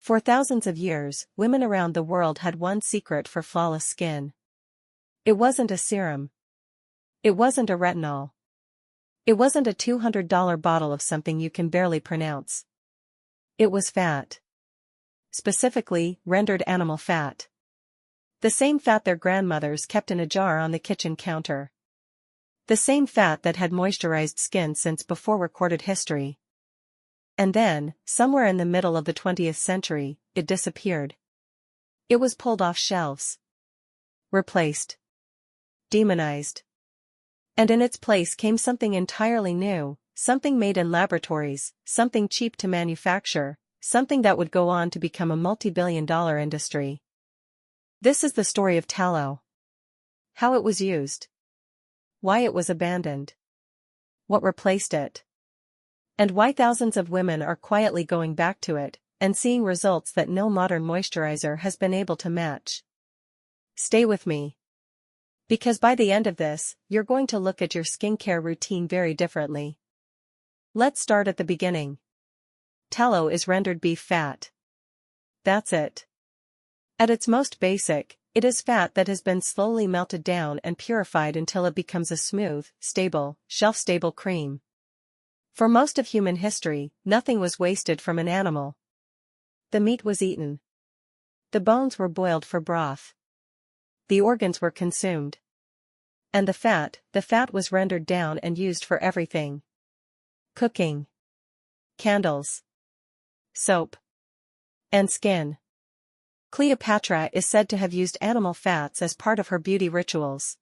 For thousands of years, women around the world had one secret for flawless skin. It wasn't a serum. It wasn't a retinol. It wasn't a $200 bottle of something you can barely pronounce. It was fat. Specifically, rendered animal fat. The same fat their grandmothers kept in a jar on the kitchen counter. The same fat that had moisturized skin since before recorded history. And then, somewhere in the middle of the 20th century, it disappeared. It was pulled off shelves. Replaced. Demonized. And in its place came something entirely new, something made in laboratories, something cheap to manufacture, something that would go on to become a multi-billion-dollar industry. This is the story of tallow. How it was used. Why it was abandoned. What replaced it. And why thousands of women are quietly going back to it, and seeing results that no modern moisturizer has been able to match. Stay with me. Because by the end of this, you're going to look at your skincare routine very differently. Let's start at the beginning. Tallow is rendered beef fat. That's it. At its most basic, it is fat that has been slowly melted down and purified until it becomes a smooth, stable, shelf-stable cream. For most of human history, nothing was wasted from an animal. The meat was eaten. The bones were boiled for broth. The organs were consumed. And the fat was rendered down and used for everything. Cooking. Candles. Soap. And skin. Cleopatra is said to have used animal fats as part of her beauty rituals.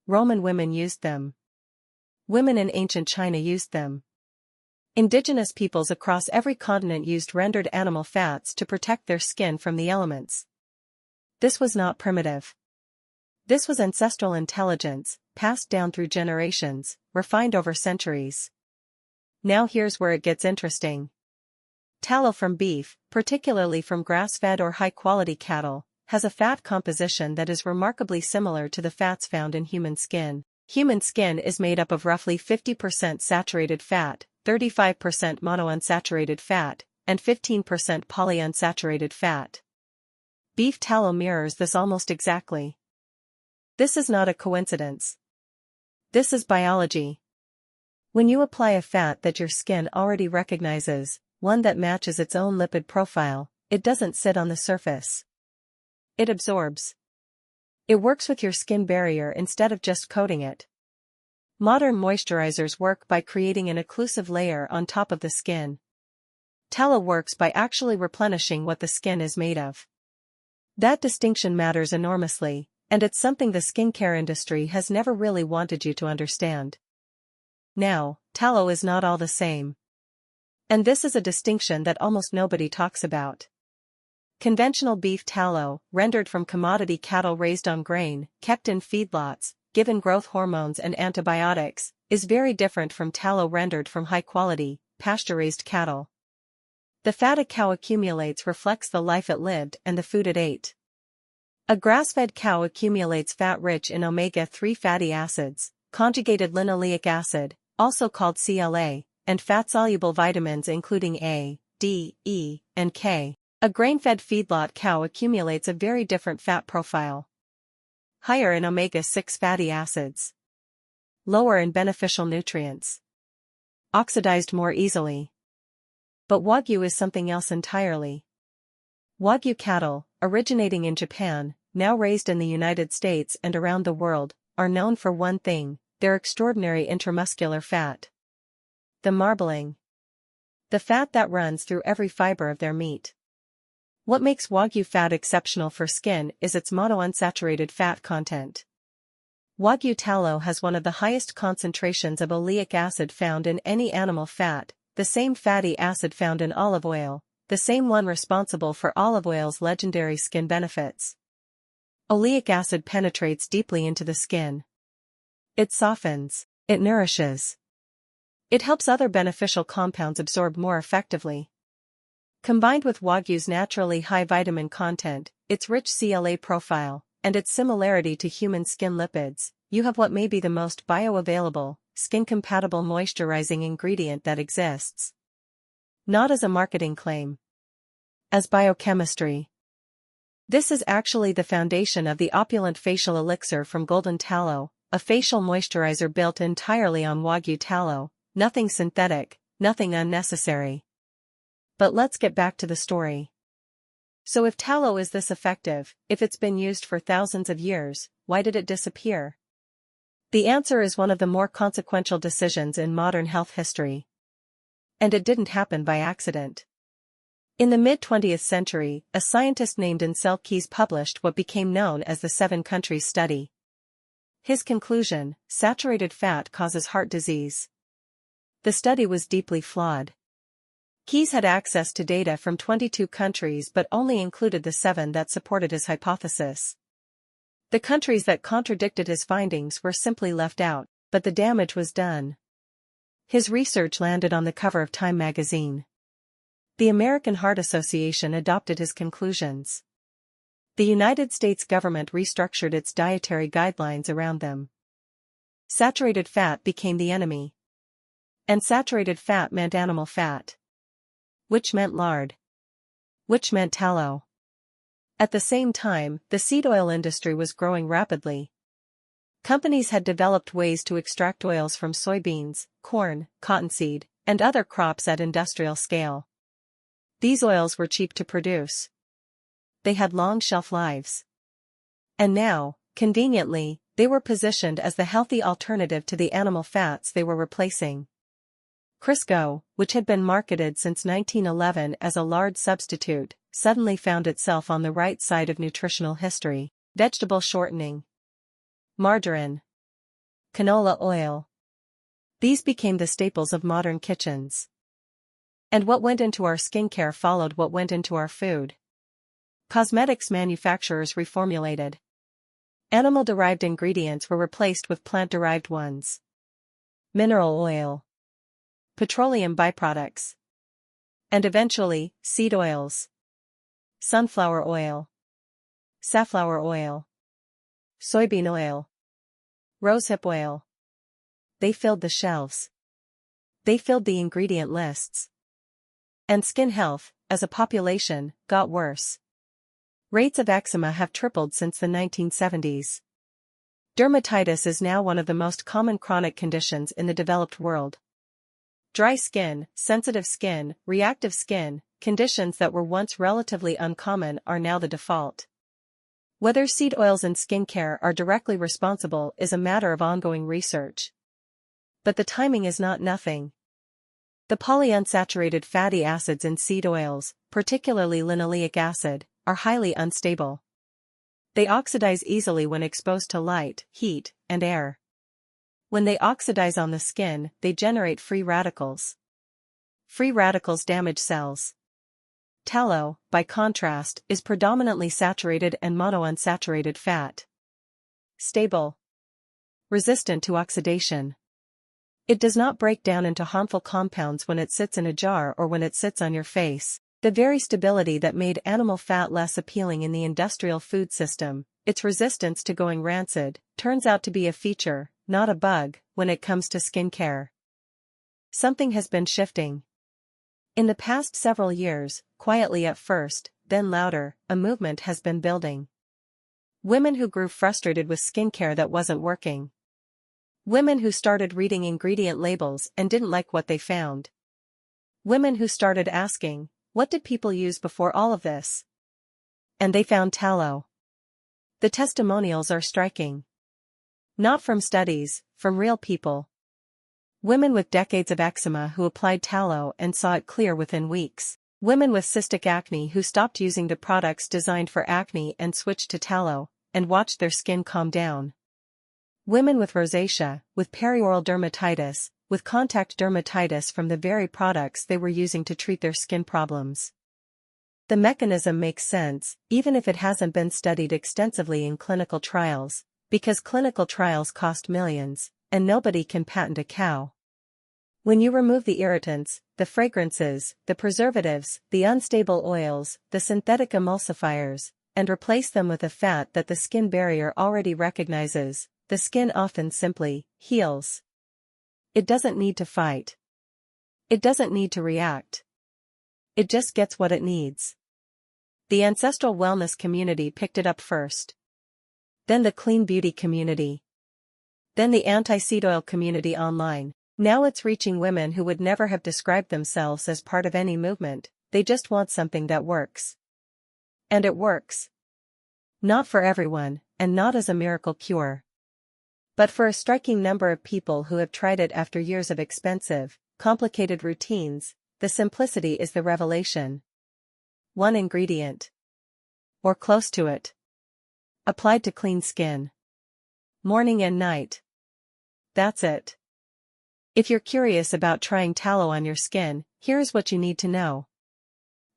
Roman women used them. Women in ancient China used them. Indigenous peoples across every continent used rendered animal fats to protect their skin from the elements. This was not primitive. This was ancestral intelligence, passed down through generations, refined over centuries. Now here's where it gets interesting. Tallow from beef, particularly from grass-fed or high-quality cattle, has a fat composition that is remarkably similar to the fats found in human skin. Human skin is made up of roughly 50% saturated fat, 35% monounsaturated fat, and 15% polyunsaturated fat. Beef tallow mirrors this almost exactly. This is not a coincidence. This is biology. When you apply a fat that your skin already recognizes, one that matches its own lipid profile, it doesn't sit on the surface. It absorbs. It works with your skin barrier instead of just coating it. Modern moisturizers work by creating an occlusive layer on top of the skin. Tallow works by actually replenishing what the skin is made of. That distinction matters enormously, and it's something the skincare industry has never really wanted you to understand. Now, tallow is not all the same. And this is a distinction that almost nobody talks about. Conventional beef tallow, rendered from commodity cattle raised on grain, kept in feedlots, given growth hormones and antibiotics, is very different from tallow rendered from high-quality, pasture-raised cattle. The fat a cow accumulates reflects the life it lived and the food it ate. A grass-fed cow accumulates fat rich in omega-3 fatty acids, conjugated linoleic acid, also called CLA, and fat-soluble vitamins including A, D, E, and K. A grain-fed feedlot cow accumulates a very different fat profile. Higher in omega-6 fatty acids. Lower in beneficial nutrients. Oxidized more easily. But Wagyu is something else entirely. Wagyu cattle, originating in Japan, now raised in the United States and around the world, are known for one thing, their extraordinary intramuscular fat. The marbling. The fat that runs through every fiber of their meat. What makes Wagyu fat exceptional for skin is its monounsaturated fat content. Wagyu tallow has one of the highest concentrations of oleic acid found in any animal fat, the same fatty acid found in olive oil, the same one responsible for olive oil's legendary skin benefits. Oleic acid penetrates deeply into the skin. It softens, it nourishes. It helps other beneficial compounds absorb more effectively. Combined with Wagyu's naturally high vitamin content, its rich CLA profile, and its similarity to human skin lipids, you have what may be the most bioavailable, skin-compatible moisturizing ingredient that exists. Not as a marketing claim. as biochemistry. This is actually the foundation of the opulent facial elixir from golden tallow, a facial moisturizer built entirely on Wagyu tallow, nothing synthetic, nothing unnecessary. But let's get back to the story. So if tallow is this effective, if it's been used for thousands of years, why did it disappear? The answer is one of the more consequential decisions in modern health history. And it didn't happen by accident. In the mid-20th century, a scientist named Ancel Keys published what became known as the 7 Countries Study. His conclusion: saturated fat causes heart disease. The study was deeply flawed. Keys had access to data from 22 countries but only included the 7 that supported his hypothesis. The countries that contradicted his findings were simply left out, but the damage was done. His research landed on the cover of Time magazine. The American Heart Association adopted his conclusions. The United States government restructured its dietary guidelines around them. Saturated fat became the enemy. And saturated fat meant animal fat. Which meant lard. Which meant tallow. At the same time, the seed oil industry was growing rapidly. Companies had developed ways to extract oils from soybeans, corn, cottonseed, and other crops at industrial scale. These oils were cheap to produce. They had long shelf lives. And now, conveniently, they were positioned as the healthy alternative to the animal fats they were replacing. Crisco, which had been marketed since 1911 as a lard substitute, suddenly found itself on the right side of nutritional history. Vegetable shortening. Margarine. Canola oil. These became the staples of modern kitchens. And what went into our skincare followed what went into our food. Cosmetics manufacturers reformulated. Animal-derived ingredients were replaced with plant-derived ones. Mineral oil. Petroleum byproducts. And eventually, seed oils. Sunflower oil. Safflower oil. Soybean oil. Rosehip oil. They filled the shelves. They filled the ingredient lists. And skin health, as a population, got worse. Rates of eczema have tripled since the 1970s. Dermatitis is now one of the most common chronic conditions in the developed world. Dry skin, sensitive skin, reactive skin, conditions that were once relatively uncommon are now the default. Whether seed oils in skincare are directly responsible is a matter of ongoing research. But the timing is not nothing. The polyunsaturated fatty acids in seed oils, particularly linoleic acid, are highly unstable. They oxidize easily when exposed to light, heat, and air. When they oxidize on the skin, they generate free radicals. Free radicals damage cells. Tallow, by contrast, is predominantly saturated and monounsaturated fat. Stable. Resistant to oxidation. It does not break down into harmful compounds when it sits in a jar or when it sits on your face. The very stability that made animal fat less appealing in the industrial food system, its resistance to going rancid, turns out to be a feature, not a bug, when it comes to skincare. Something has been shifting. In the past several years, quietly at first, then louder, a movement has been building. Women who grew frustrated with skincare that wasn't working. Women who started reading ingredient labels and didn't like what they found. Women who started asking, what did people use before all of this? And they found tallow. The testimonials are striking. Not from studies, from real people. Women with decades of eczema who applied tallow and saw it clear within weeks. Women with cystic acne who stopped using the products designed for acne and switched to tallow, and watched their skin calm down. Women with rosacea, with perioral dermatitis, with contact dermatitis from the very products they were using to treat their skin problems. The mechanism makes sense, even if it hasn't been studied extensively in clinical trials, because clinical trials cost millions, and nobody can patent a cow. When you remove the irritants, the fragrances, the preservatives, the unstable oils, the synthetic emulsifiers, and replace them with a fat that the skin barrier already recognizes, the skin often simply heals. It doesn't need to fight. It doesn't need to react. It just gets what it needs. The ancestral wellness community picked it up first. Then the clean beauty community. Then the anti-seed oil community online. Now it's reaching women who would never have described themselves as part of any movement. They just want something that works. And it works. Not for everyone, and not as a miracle cure. But for a striking number of people who have tried it after years of expensive, complicated routines, the simplicity is the revelation. One ingredient. Or close to it. Applied to clean skin. Morning and night. That's it. If you're curious about trying tallow on your skin, here's what you need to know.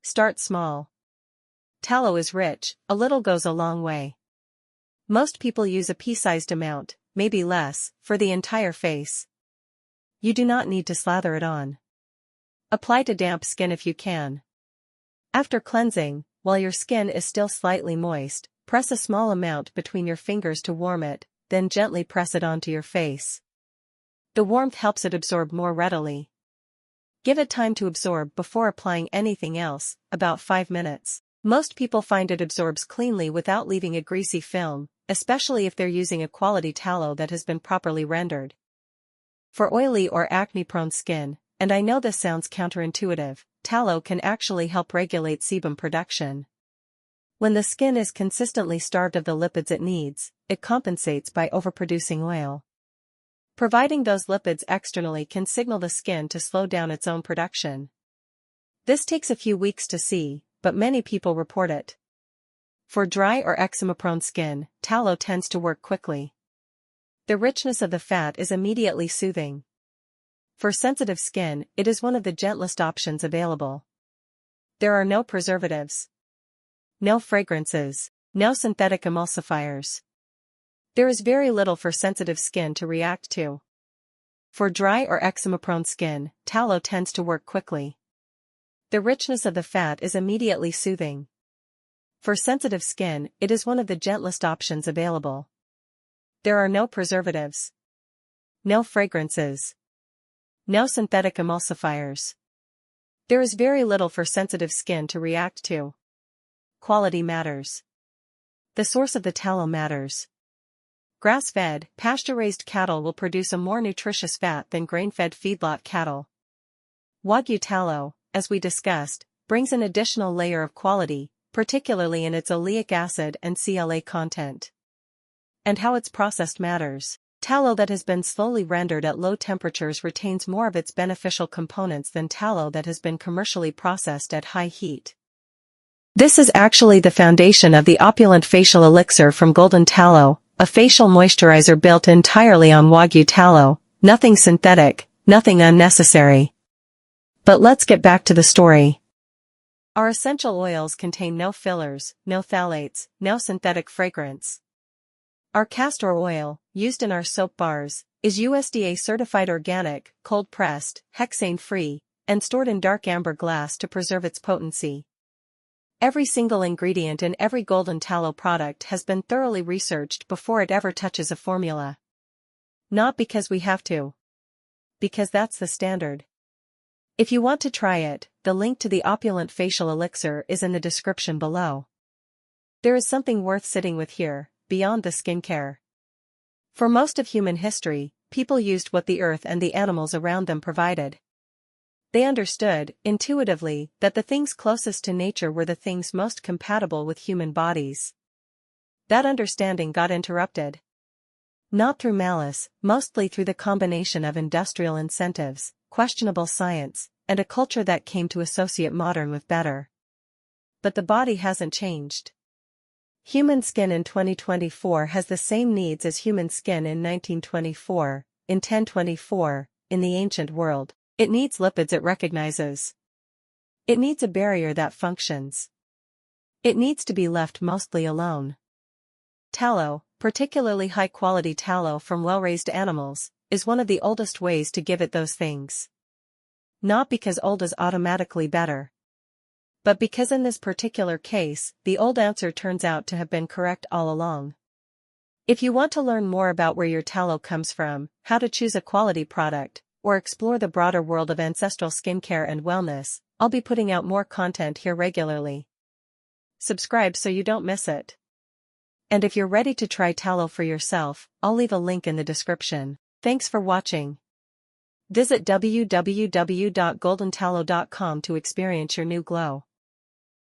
Start small. Tallow is rich, a little goes a long way. Most people use a pea-sized amount, maybe less, for the entire face. You do not need to slather it on. Apply to damp skin if you can. After cleansing, while your skin is still slightly moist, press a small amount between your fingers to warm it, then gently press it onto your face. The warmth helps it absorb more readily. Give it time to absorb before applying anything else, about 5 minutes. Most people find it absorbs cleanly without leaving a greasy film, especially if they're using a quality tallow that has been properly rendered. For oily or acne-prone skin, and I know this sounds counterintuitive, tallow can actually help regulate sebum production. When the skin is consistently starved of the lipids it needs, it compensates by overproducing oil. Providing those lipids externally can signal the skin to slow down its own production. This takes a few weeks to see, but many people report it. For dry or eczema-prone skin, tallow tends to work quickly. The richness of the fat is immediately soothing. For sensitive skin, it is one of the gentlest options available. There are no preservatives. No fragrances. No synthetic emulsifiers. There is very little for sensitive skin to react to. For dry or eczema-prone skin, tallow tends to work quickly. The richness of the fat is immediately soothing. For sensitive skin, it is one of the gentlest options available. There are no preservatives. No fragrances. No synthetic emulsifiers. There is very little for sensitive skin to react to. Quality matters. The source of the tallow matters. Grass-fed, pasture-raised cattle will produce a more nutritious fat than grain-fed feedlot cattle. Wagyu tallow, as we discussed, brings an additional layer of quality, particularly in its oleic acid and CLA content. And how it's processed matters. Tallow that has been slowly rendered at low temperatures retains more of its beneficial components than tallow that has been commercially processed at high heat. This is actually the foundation of the opulent facial elixir from Golden Tallow, a facial moisturizer built entirely on Wagyu tallow, nothing synthetic, nothing unnecessary. But let's get back to the story. Our essential oils contain no fillers, no phthalates, no synthetic fragrance. Our castor oil, used in our soap bars, is USDA certified organic, cold-pressed, hexane-free, and stored in dark amber glass to preserve its potency. Every single ingredient in every Golden Tallow product has been thoroughly researched before it ever touches a formula. Not because we have to. Because that's the standard. If you want to try it, the link to the opulent facial elixir is in the description below. There is something worth sitting with here, beyond the skincare. For most of human history, people used what the earth and the animals around them provided. They understood, intuitively, that the things closest to nature were the things most compatible with human bodies. That understanding got interrupted. Not through malice, mostly through the combination of industrial incentives, questionable science, and a culture that came to associate modern with better. But the body hasn't changed. Human skin in 2024 has the same needs as human skin in 1924, in 1024, in the ancient world. It needs lipids it recognizes. It needs a barrier that functions. It needs to be left mostly alone. Tallow, particularly high-quality tallow from well-raised animals, is one of the oldest ways to give it those things. Not because old is automatically better. But because in this particular case, the old answer turns out to have been correct all along. If you want to learn more about where your tallow comes from, how to choose a quality product, or explore the broader world of ancestral skincare and wellness, I'll be putting out more content here regularly. Subscribe so you don't miss it. And if you're ready to try tallow for yourself, I'll leave a link in the description. Thanks for watching. Visit www.goldentallow.com to experience your new glow.